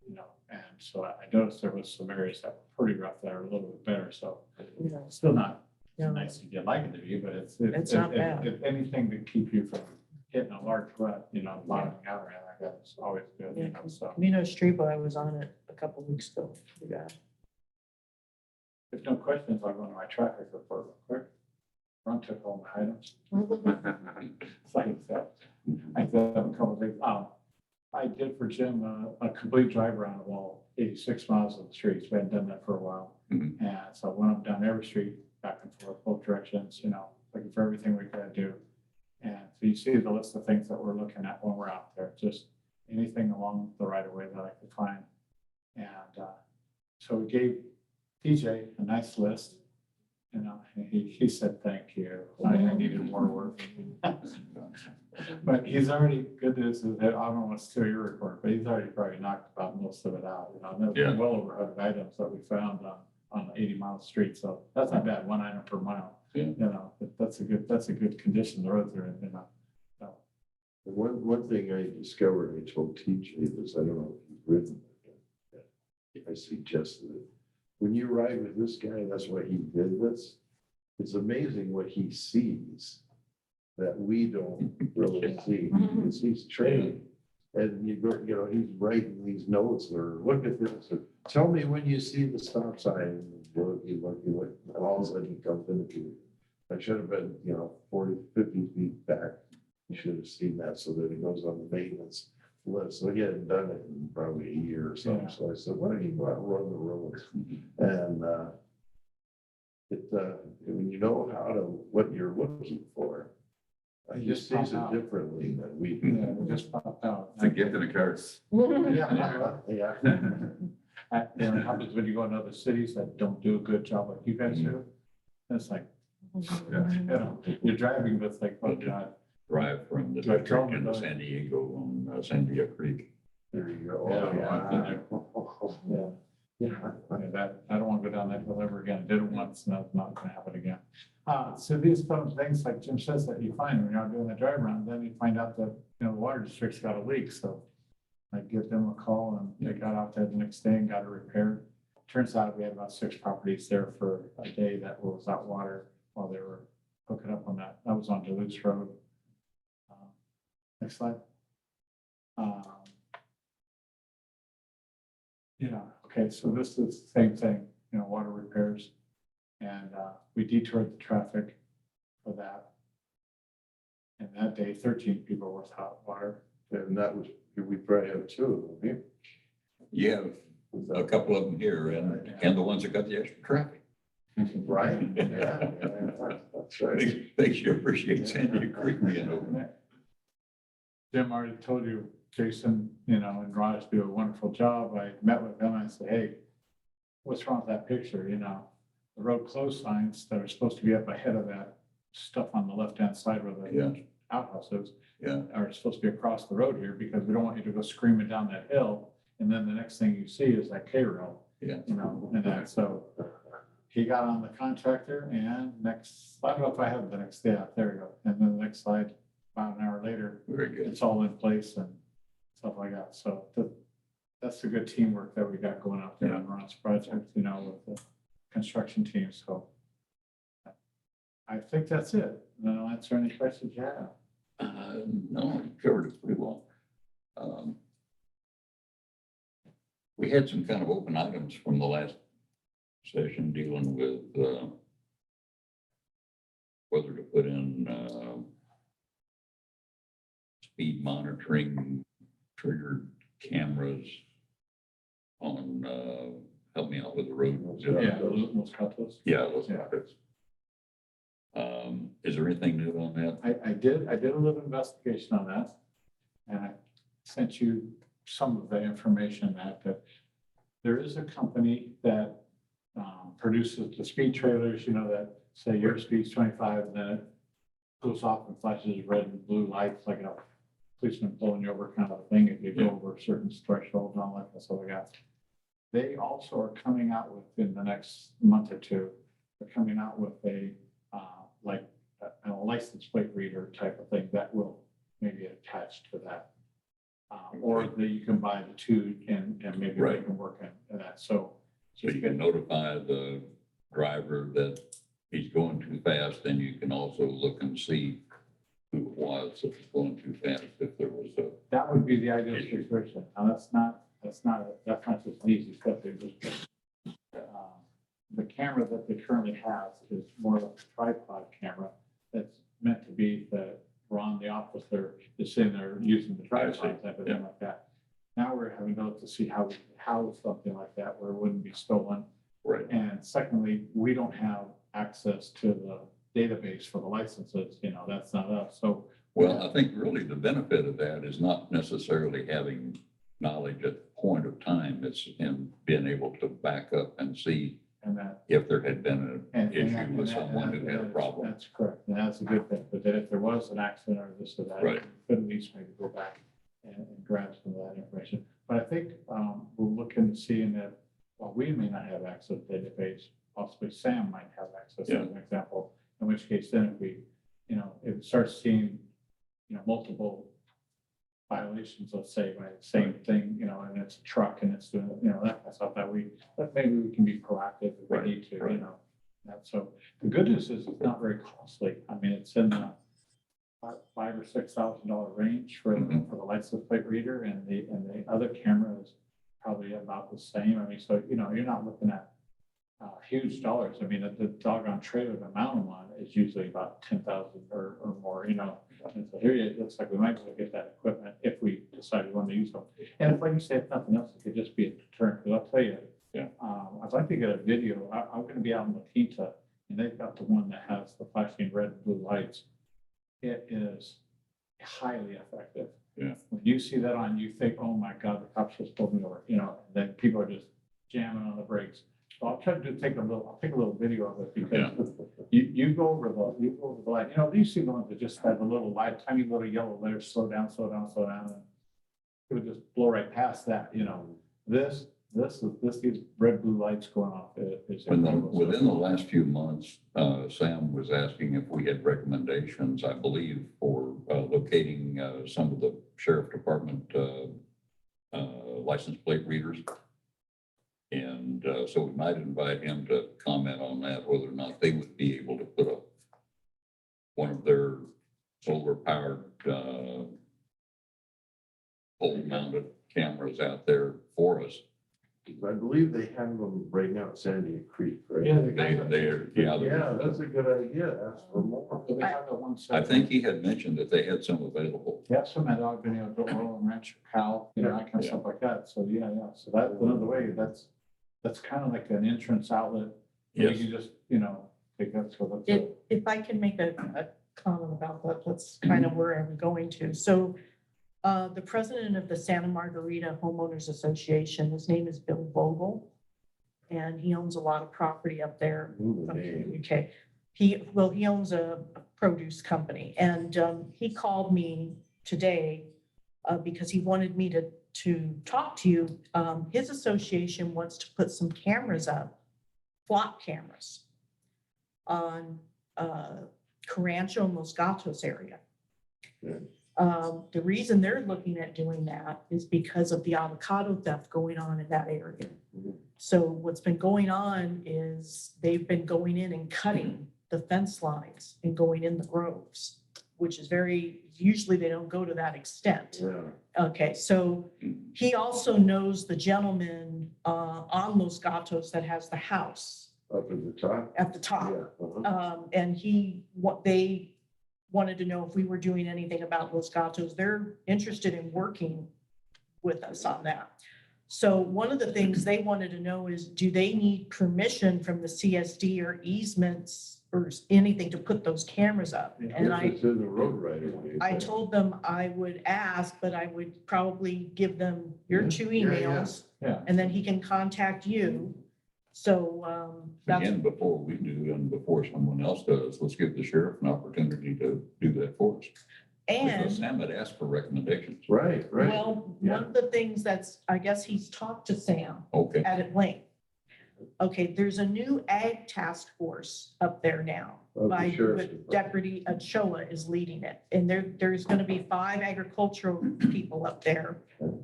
S5: you know, and so I noticed there was some areas that were pretty rough that are a little bit better, so
S6: Yeah.
S5: still not
S6: No.
S5: nice as you'd like it to be, but it's
S6: not bad.
S5: if anything to keep you from hitting a large rut, you know, bottoming out or anything like that, it's always good,
S6: Yeah,
S5: you know, so.
S6: Camino Street, I was on it a couple of weeks ago. Yeah.
S5: If no questions, I'll go into my traffic report real quick. Ron took all my items. It's like that. I have a couple of things. I did for Jim a complete drive around of all 86 miles of the streets. We hadn't done that for a while. And so I went up down every street, back and forth, both directions, you know, looking for everything we could do. And so you see the list of things that we're looking at when we're out there, just anything along the right of way that I could find. And so we gave TJ a nice list, You know, he said, thank you. I needed more work. But he's already, good news is that, I don't know what's to your report, but he's already probably knocked about most of it out. You know, and
S1: Yeah.
S5: there's well over 100 items that we found on the 80-mile street. So that's not bad, 1 item per mile.
S1: Yeah.
S5: You know, that's a good condition the roads are in, you know. So,
S3: One thing I discovered, I told TJ this, I don't know if you've written it. I suggested it. When you ride with this guy, that's why he did this. It's amazing what he sees that we don't really see, because he's trained. And you go, you know, he's writing these notes or look at this, or tell me when you see the stop sign. Look, and all of a sudden he comes into you. I should have been, you know, 40, 50 feet back. You should have seen that so that it goes on the maintenance list. So he hadn't done it in probably a year or something.
S5: Yeah.
S3: So I said, why don't you go out and run the roads? And when you know what you're looking for, I just sees it differently than we do.
S5: yeah, it just popped out.
S2: It's a gift and a curse.
S5: Yeah.
S3: Yeah.
S5: And it happens when you go into other cities that don't do a good job like you guys do. It's like, you know, you're driving, but it's like, oh God.
S1: Drive from the
S5: Drive
S1: district
S5: from
S1: into
S5: the-
S1: San Diego on San Diego Creek.
S3: There you go.
S5: Yeah,
S3: Oh,
S5: I've been there.
S3: Yeah.
S5: Yeah, that, I don't want to go down that hill ever again. I did it once, and that's not gonna happen again. So these fun things, like Jim says, that you find when you're out doing the drive around, then you find out that, you know, the water district's got a leak, so I give them a call, and they got out there the next day and got it repaired. Turns out we had about 6 properties there for a day that was without water while they were hooking up on that. That was on Duluth Road. Next slide. Yeah, okay, so this is the same thing, you know, water repairs. And we detoured the traffic for that. And that day, 13 people were without water.
S3: And that was, we probably have 2 of them here.
S1: You have a couple of them here and the ones that got the extra traffic.
S3: Right, yeah, that's right.
S1: They sure appreciate San Diego Creek being open.
S5: Jim already told you, Jason, you know, and Raj do a wonderful job. I met with them and I said, hey, what's wrong with that picture? You know, the road closed signs that are supposed to be up ahead of that stuff on the left-hand side where
S1: Yeah.
S5: the outhouse is,
S1: Yeah.
S5: are supposed to be across the road here because we don't want you to go screaming down that hill. And then the next thing you see is that K-rail.
S1: Yeah.
S5: You know, and that, so he got on the contractor and I don't know if I have the next day. There we go. And then the next slide, about an hour later,
S1: Very good.
S5: it's all in place and stuff like that. So that's the good teamwork that we got going out there on Ron's project, you know, with the construction team. So I think that's it. Then I'll answer any questions you have.
S1: No, you covered it pretty well. We had some kind of open items from the last session dealing with whether to put in speed monitoring triggered cameras on, help me out with the road.
S5: Yeah, those cut those.
S1: Yeah, those
S5: Yeah.
S1: are. Is there anything new on that?
S5: I did a little investigation on that. And I sent you some of the information that there is a company that produces the speed trailers, you know, that say your speed's 25, and then it goes off and flashes red and blue lights like a policeman pulling you over kind of a thing if you go over a certain threshold and all that. That's all we got. They also are coming out with, in the next month or two, they're coming out with a license plate reader type of thing that will maybe attach to that. Or that you can buy the 2 and maybe they
S1: Right.
S5: can work in that. So
S1: So you can notify the driver that he's going too fast, and you can also look and see who it was that was going too fast, if there was a.
S5: that would be the ideal situation. Now, that's not just an easy step. They just, the camera that they currently have is more like a tripod camera that's meant to be that Ron, the officer, is sitting there using the tripod type of thing like that. Now we're having to look to see how we house something like that where it wouldn't be stolen.
S1: Right.
S5: And secondly, we don't have access to the database for the licenses, you know, that's not us. So
S1: Well, I think really the benefit of that is not necessarily having knowledge at the point of time. It's in being able to back up and see
S5: And that.
S1: if there had been an
S5: and
S1: issue
S5: that-
S1: with
S5: and that-
S1: someone who
S5: and
S1: had a
S5: that's-
S1: problem.
S5: That's correct, and that's a good thing, but then if there was an accident or this or that.
S1: Right.
S5: we could at least maybe go back and grab some of that information. But I think, we're looking to seeing that, while we may not have access to the database, possibly Sam might have access,
S1: Yeah.
S5: as an example. In which case, then if we, if it starts seeing, multiple violations, let's say, by the same thing, and it's a truck and it's doing, that kind of stuff that maybe we can be proactive if we
S1: Right,
S5: need to,
S1: right.
S5: That, so the good news is it's not very costly. I mean, it's in the $5,000 or $6,000 range for
S1: Mhm.
S5: the license plate reader, and the other camera is probably about the same. I mean, so, you're not looking at huge dollars. I mean, the doggone trailer, the mount one is usually about 10,000 or more, And so here it looks like we might be able to get that equipment if we decide we want to use them. And if, like you say, if nothing else, it could just be a deterrent, because I'll tell you,
S1: Yeah.
S5: I'd like to get a video. I'm going to be out in La Quinta, and they've got the one that has the flashing red and blue lights. It is highly effective.
S1: Yeah.
S5: When you see that on, you think, oh my God, the cops just pulled me over, and then people are just jamming on the brakes. So I'll try to take a little video of it, because you go over the light, you see the ones that just have a little light, tiny little yellow letters, slow down, slow down, slow down. And it would just blow right past that, these red, blue lights going off.
S1: Within the last few months, Sam was asking if we had recommendations, I believe, for locating some of the sheriff department license plate readers. And so we might invite him to comment on that, whether or not they would be able to put up one of their solar powered pole mounted cameras out there for us.
S3: I believe they have them right now at Sandy Creek, right?
S5: Yeah,
S1: They're.
S3: Yeah, that's a good idea. Ask for more.
S5: They have the ones.
S1: I think he had mentioned that they had some available.
S5: Yeah, some had all been able to go and Rancho Cal, that kind of
S1: Yeah.
S5: stuff like that. So, yeah. So that's another way, that's kind of like an entrance outlet. where
S1: Yes.
S5: You can just, take that, so that's.
S6: If I can make a comment about that, that's kind of where I'm going to. So the president of the Santa Margarita Homeowners Association, his name is Bill Vogel, and he owns a lot of property up there.
S3: Ooh, the name.
S6: Okay, he owns a produce company, and he called me today because he wanted me to talk to you. His association wants to put some cameras up, flock cameras, on Carrancho, Los Gatos area.
S3: Good.
S6: The reason they're looking at doing that is because of the avocado theft going on in that area.
S3: Mhm.
S6: So what's been going on is they've been going in and cutting the fence lines and going in the groves, which is usually they don't go to that extent.
S3: Yeah.
S6: Okay, so he also knows the gentleman on Los Gatos that has the house
S3: Up at the top.
S6: at the top.
S3: Yeah. Uh-huh.
S6: And they wanted to know if we were doing anything about Los Gatos. They're interested in working with us on that. So one of the things they wanted to know is, do they need permission from the CSD or easements or anything to put those cameras up? And
S3: If it's in the road right away.
S6: I told them I would ask, but I would probably give them your
S3: Yeah,
S6: two
S3: yeah, yeah.
S6: emails,
S5: Yeah.
S6: and then he can contact you. So that's,
S1: Again, before we do and before someone else does, let's give the sheriff an opportunity to do that for us. Because
S6: and
S1: Sam had asked for recommendations.
S3: Right, right.
S6: well,
S3: Yeah.
S6: one of the things I guess he's talked to Sam
S1: Okay,
S6: at length. Okay, there's a new ag task force up there now.
S3: Of the
S6: By
S3: sheriff's
S6: with
S3: department.
S6: Deputy Ochoa is leading it. And there's going to be 5 agricultural people up there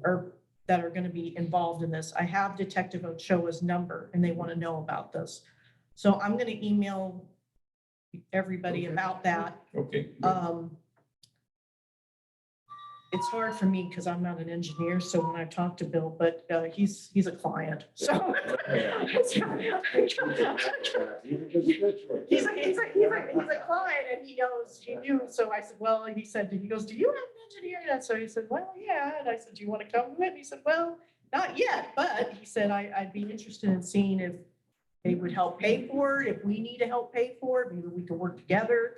S6: or that are going to be involved in this. I have Detective Ochoa's number and they want to know about this. So I'm going to email everybody
S3: Okay.
S6: about that.
S1: okay.
S6: It's hard for me because I'm not an engineer, so when I talk to Bill, but he's a client, so. He's a client and he knew, so I said, well, he goes, do you have an engineer? And so he said, well, yeah, and I said, do you want to come with? And he said, well, not yet, but he said, I'd be interested in seeing if they would help pay for it, if we need to help pay for it, maybe we could work together.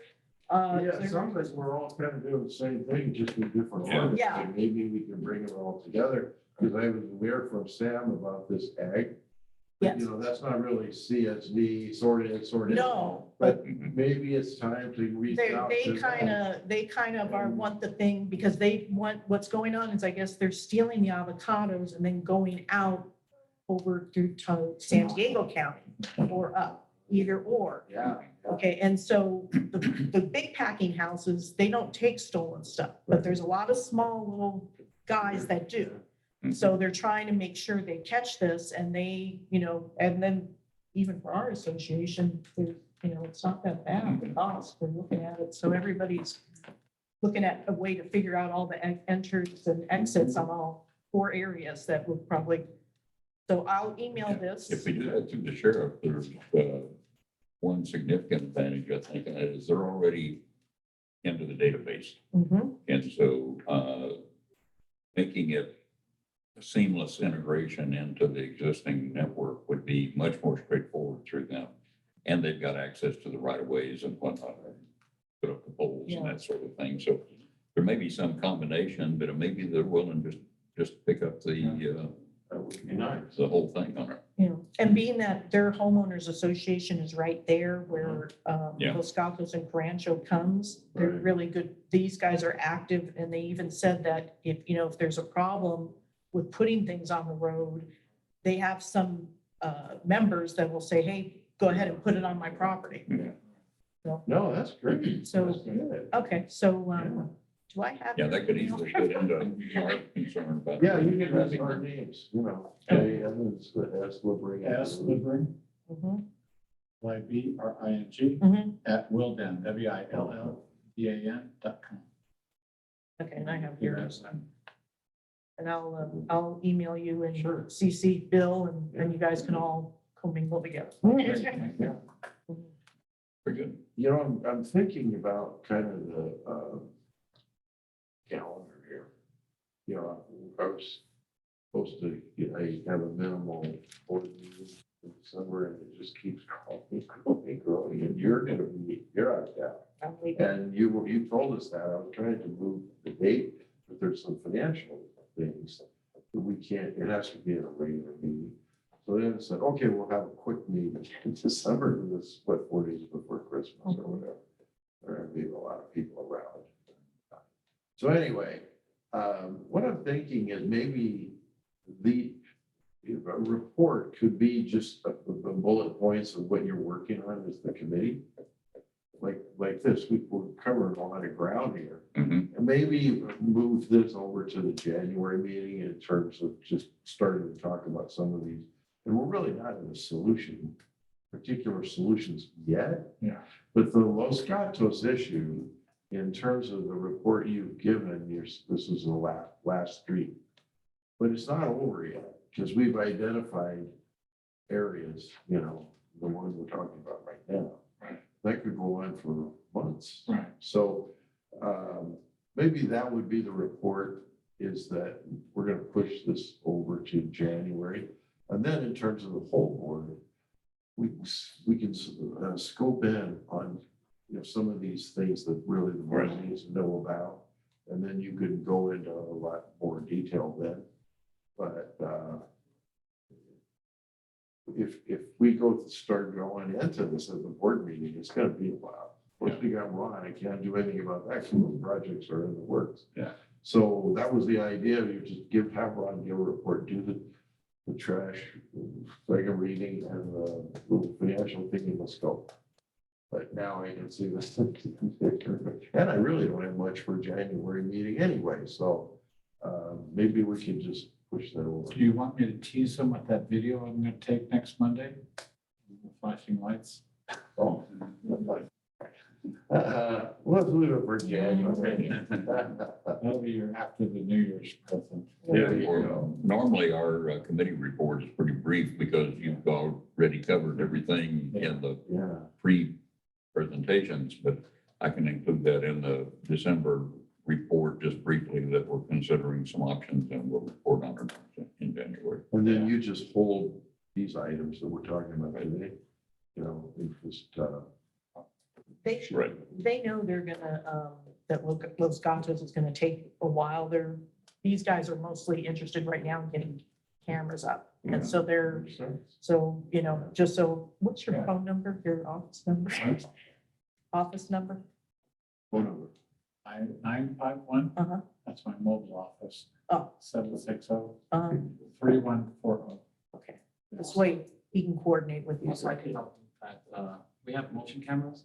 S3: Yeah, it sounds like we're all kind of doing the same thing, just in different orders.
S6: Yeah.
S3: And maybe we can bring it all together, because I was aware from Sam about this ag But, you
S6: Yes.
S3: know, that's not really CSD, sort in.
S6: No,
S3: But
S1: Mhm.
S3: maybe it's time to reach
S6: they,
S3: out
S6: they
S3: to
S6: kind
S3: them.
S6: of, want the thing, because they want, what's going on is I guess they're stealing the avocados and then going out over through to San Diego County or up, either or.
S3: Yeah.
S6: Okay, and so the big packing houses, they don't take stolen stuff, but there's a lot of small little guys that do. So they're trying to make sure they catch this and they, you know, and then even for our association, there's, you know, it's not that bad, the cost, we're looking at it. So everybody's looking at a way to figure out all the enters and exits on all 4 areas that would probably, so I'll email this.
S1: If we do that through the sheriff, there's one significant advantage, I think, and that is they're already into the database.
S6: Mhm.
S1: And so making it a seamless integration into the existing network would be much more straightforward through them. And they've got access to the right of ways and whatnot, put up the poles and that sort of thing. So there may be some combination, but maybe they're willing to just pick up
S3: That would be nice.
S1: the whole thing on it.
S6: You know, and being that their homeowners association is right there where
S1: Yeah.
S6: Los Gatos and Rancho comes, they're
S3: Right.
S6: really good. These guys are active and they even said that if, you know, if there's a problem with putting things on the road, they have some members that will say, hey, go ahead and put it on my property.
S3: No, that's great.
S6: So-
S3: That's good.
S6: Okay, so
S3: Yeah.
S6: do I have?
S1: Yeah,
S6: your
S1: that could
S6: email?
S1: easily fit into our concern about.
S3: Yeah, you can ask our names, you know. Jay Evans, S. Labrie.
S5: S. Libring,
S6: Mhm,
S5: YBRING,
S6: mhm.
S5: at Wildan, WILLDAN.com.
S6: Okay, and I have yours. And I'll email you and
S3: Sure.
S6: CC Bill and you guys can all commingle together.
S3: Yeah.
S1: Very good.
S3: You know, I'm thinking about kind of the calendar here. You know, I was supposed to, you know, have a minimal board meeting in December and it just keeps growing, and you're out of town.
S6: I'll leave it.
S3: And you told us that. I was trying to move the date, but there's some financial things that we can't, it has to be in a regular meeting. So then I said, okay, we'll have a quick meeting in December, this, 4 days before Christmas or whatever. There are gonna be a lot of people around. So anyway, what I'm thinking is maybe the report could be just the bullet points of what you're working on as the committee. Like this, we're covering a lot of ground here.
S1: Mhm.
S3: And maybe move this over to the January meeting in terms of just starting to talk about some of these. And we're really not in a particular solutions yet.
S5: Yeah.
S3: But the Los Gatos issue, in terms of the report you've given, this is the last street. But it's not over yet, because we've identified areas, you know, the ones we're talking about right now.
S5: Right.
S3: That could go on for months.
S5: Right.
S3: So maybe that would be the report, is that we're gonna push this over to January. And then in terms of the whole board, we can scope in on, you know, some of these things that really the board needs to know about. And then you could go into a lot more detail then. But if we start going into this at the board meeting, it's gonna be a while. Once we got Ron, I can't do anything about that, because those projects are in the works.
S1: Yeah.
S3: So that was the idea, you just have Ron give a report, do the trash, like a reading and the little financial thing in the scope. But now I can see this. And I really don't have much for January meeting anyway, so maybe we can just push that over.
S5: Do you want me to tease them with that video I'm gonna take next Monday? The flashing lights?
S3: Oh. Let's leave it for January.
S5: That'll be your, after the New Year's present.
S3: There you go.
S1: Normally, our committee report is pretty brief because you've already covered everything in the
S3: Yeah,
S1: pre-presentations, but I can include that in the December report just briefly, that we're considering some options and we'll report on it in January.
S3: and then you just hold these items that we're talking about today, you know, just,
S6: They know they're gonna, that Los Gatos is gonna take a while. These guys are mostly interested right now in getting cameras up. And so they're, so, you know, just so, what's your phone number, your office number? Office number?
S3: Phone number.
S5: 951,
S6: Uh-huh.
S5: that's my mobile office.
S6: Oh.
S5: 760-3140.
S6: Okay, this way he can coordinate with you.
S7: Most likely, that, we have motion cameras,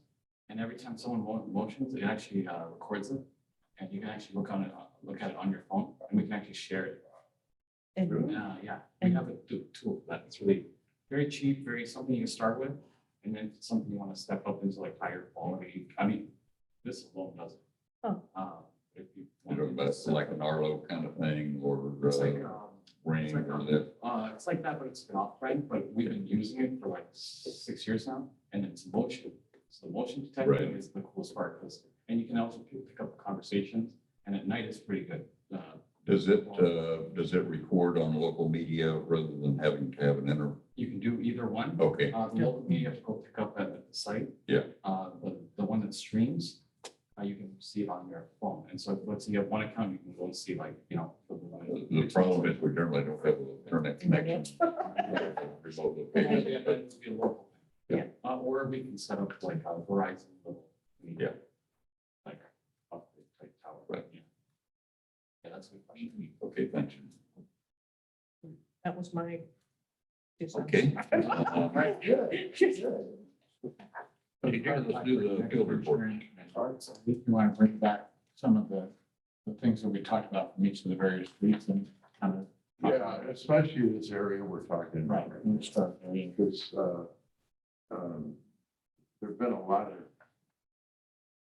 S7: and every time someone motions, it actually records it. And you can actually look at it on your phone, and we can actually share it.
S6: And
S7: Yeah, we have a tool that's really very cheap, very something you can start with. And then if it's something you want to step up into like higher quality, I mean, this alone does it.
S6: Oh.
S7: If you
S1: You know, but it's like an Arlo kind of thing or
S7: It's like,
S1: Ring
S7: it's like,
S1: or that.
S7: it's like that, but it's been off brand, but we've been using it for like 6 years now, and it's motion. So the motion detecting
S1: Right.
S7: is the coolest part, because, and you can also pick up conversations, and at night it's pretty good.
S1: Does it record on local media rather than having to have an
S7: You can do either one.
S1: Okay,
S7: The local media, you have to go pick up at the site.
S1: Yeah.
S7: The one that streams, you can see it on your phone. And so let's say you have one account, you can go and see like, you know.
S1: the problem is we generally don't have an internet connection. Remote location.
S6: Yeah.
S7: Or we can set up like a Verizon little.
S1: Yeah.
S7: Like, like tower.
S1: Right.
S7: Yeah. Yeah, that's a good question.
S1: Okay, thanks.
S6: that was my. 2 cents.
S1: Okay.
S3: Right, good.
S1: Here, let's do the field report.
S5: If you want to bring back some of the things that we talked about from each of the various streets and kind of.
S3: Yeah, especially this area we're talking about.
S5: Right, we'll start there.
S3: Because, there've been a lot of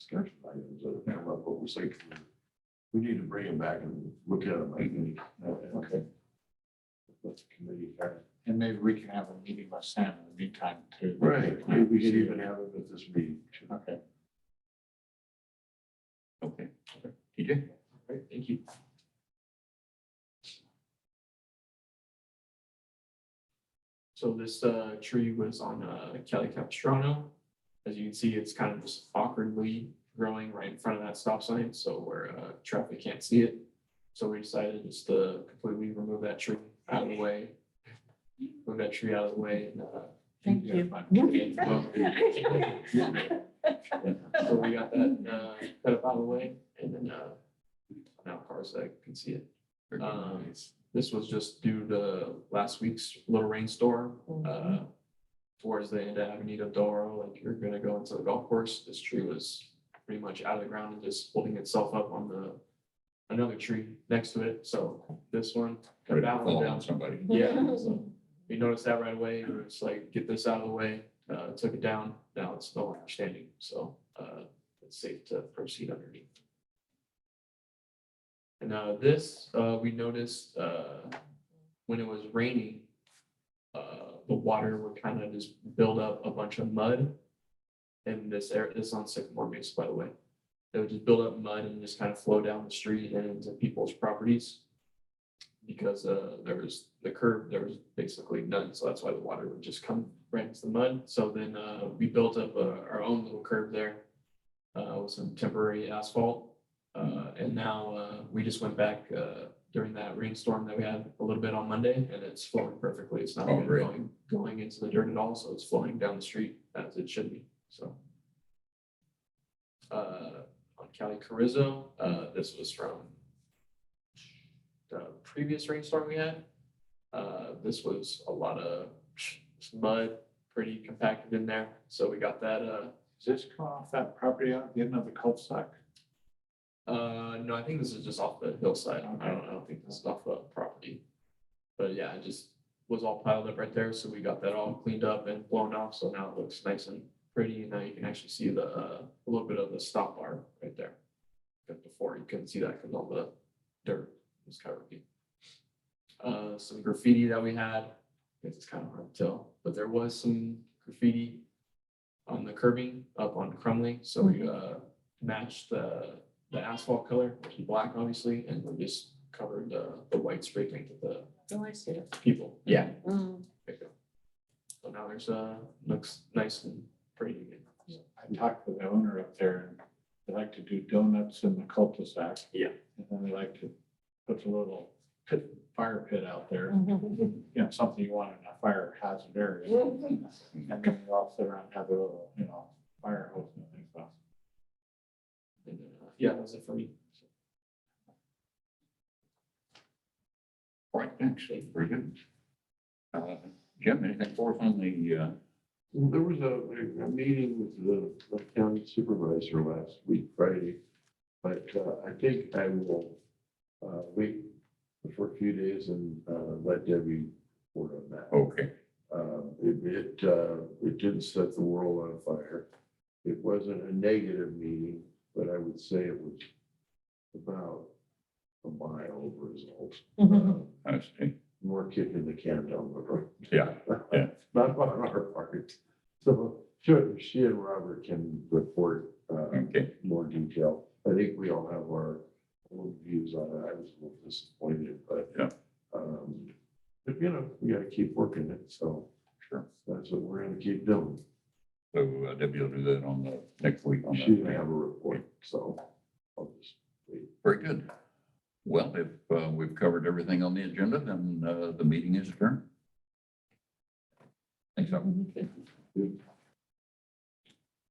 S3: discussion items that have come up, but we say, we need to bring them back and look at them, I think.
S5: Okay.
S3: Let the committee have it.
S5: And maybe we can have a meeting with Sam in the meantime too.
S3: Right, maybe we could even have it at this meeting.
S5: Okay.
S1: Okay. TJ?
S7: Great, thank you.
S8: So this tree was on Kelly Capistrano. As you can see, it's kind of just awkwardly growing right in front of that stop sign, so where traffic can't see it. So we decided just to completely remove that tree out of the way. Move that tree out of the way and
S6: Thank you.
S8: so we got that cut up out of the way, and then now cars that can see it. This was just due to last week's little rainstorm. Towards the end of Avenida Doro, like you're gonna go into the golf course, this tree was pretty much out of the ground and just holding itself up on another tree next to it. So this one cut down,
S1: Fall
S8: down.
S1: on somebody.
S8: Yeah, so we noticed that right away. We were just like, get this out of the way, took it down. Now it's no longer standing, so it's safe to proceed underneath. And this, we noticed when it was raining, the water would kind of just build up a bunch of mud. In this area, this is on Sycamore Base, by the way. It would just build up mud and just kind of flow down the street and into people's properties. Because there was the curb, there was basically none, so that's why the water would just come right into the mud. So then we built up our own little curb there with some temporary asphalt. And now we just went back during that rainstorm that we had a little bit on Monday, and it's flowing perfectly. It's not
S1: Oh,
S7: even
S1: great.
S7: going into the dirt at all, so it's flowing down the street as it should be, so. On Cali Carrizo, this was from the previous rainstorm we had. This was a lot of mud, pretty compacted in there, so we got that,
S5: Does this come off that property out at the end of the cul-de-sac?
S7: no, I think this is just off the hillside. I don't think this is off the property. But yeah, it just was all piled up right there, so we got that all cleaned up and blown off, so now it looks nice and pretty. And now you can actually see the, a little bit of the stop bar right there. But before you couldn't see that because all the dirt was covered. Some graffiti that we had, it's kind of hard to tell, but there was some graffiti on the curbing up on Crumley, so we matched the asphalt color, which is black obviously, and we just covered the white spray paint with the
S6: Oh, I see it.
S7: people. Yeah.
S6: Mm.
S7: There you go. So now there's looks nice and pretty again.
S5: I talked to the owner up there, and they like to do donuts in the cul-de-sac.
S7: Yeah.
S5: And then they like to put a little fire pit out there,
S6: Mhm.
S5: you know, something you want in a fire hazard area. And then you all sit around and have a little, you know, fire hose and things. So
S8: And, yeah, that was it for me.
S1: All right, thanks. Very good. Jim, anything for us on the,
S3: There was a meeting with the county supervisor last week, Friday, but I think I will wait for a few days and let Debbie report on that.
S1: okay,
S3: It didn't set the world on fire. It wasn't a negative meeting, but I would say it was about a mile of results.
S6: Mhm.
S1: I see.
S3: More kicking the can down the road.
S1: Yeah, yeah.
S3: Not on our part. So sure, she and Robert can report
S1: Okay,
S3: more detail. I think we all have our own views on it. I was a little disappointed, but
S1: Yeah.
S3: but you know, we gotta keep working it, so
S1: sure.
S3: that's what we're gonna keep doing.
S1: So Debbie will do that on the next week on
S3: She didn't
S1: that.
S3: have a report, so I'll just wait.
S1: Very good. Well, if we've covered everything on the agenda, then the meeting is adjourned. Thanks, everyone.
S3: Good.